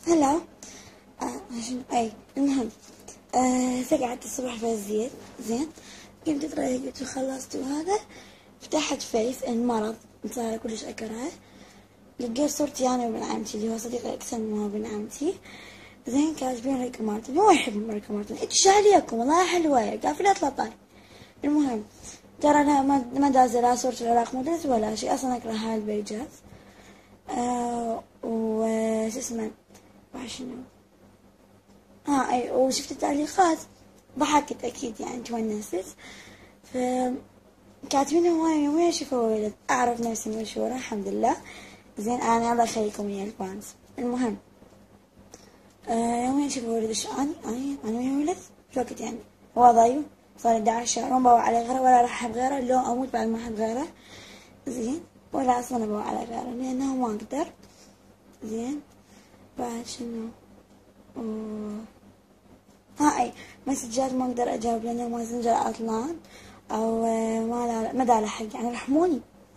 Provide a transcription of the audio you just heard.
هلا. عشان المهم، قعدت الصبح في الزيت. زين، قمت اتريقت وخلصت وهذا، فتحت فيس المرض، صار كلش اكره. لقيت صورتي انا وابن عمتي اللي هو صديقي اكثر من هو ابن عمتي. زين، كاتبين ريكا مارتن، هو يحب ريكا مارتن، ايش عليكم والله حلوة قافلة طلطاي. المهم، ترى انا ما دازه لا صورة العراق مدرس ولا شيء، اصلا اكره هاي البيجات. وش اسمه وحشني. اي، وشفت التعليقات ضحكت اكيد، يعني تونست. ف كاتبين هواي وين شوفوا ولد، اعرف نفسي مشهورة الحمد لله. زين، انا الله يخليكم يا الفانز. المهم، وين شوفوا ولد، ايش انا ويا ولد شو وقت يعني وضعي صار 11 شهر، ما بوع على غيره ولا راح احب غيره، لو اموت بعد ما احب غيره. زين، ولا اصلا بوع على غيره لانه ما اقدر. زين، بعد شنو؟ اي مسجات ما اقدر اجاوب لانه ماسنجر عطلان، او ما داره حق، يعني رحموني.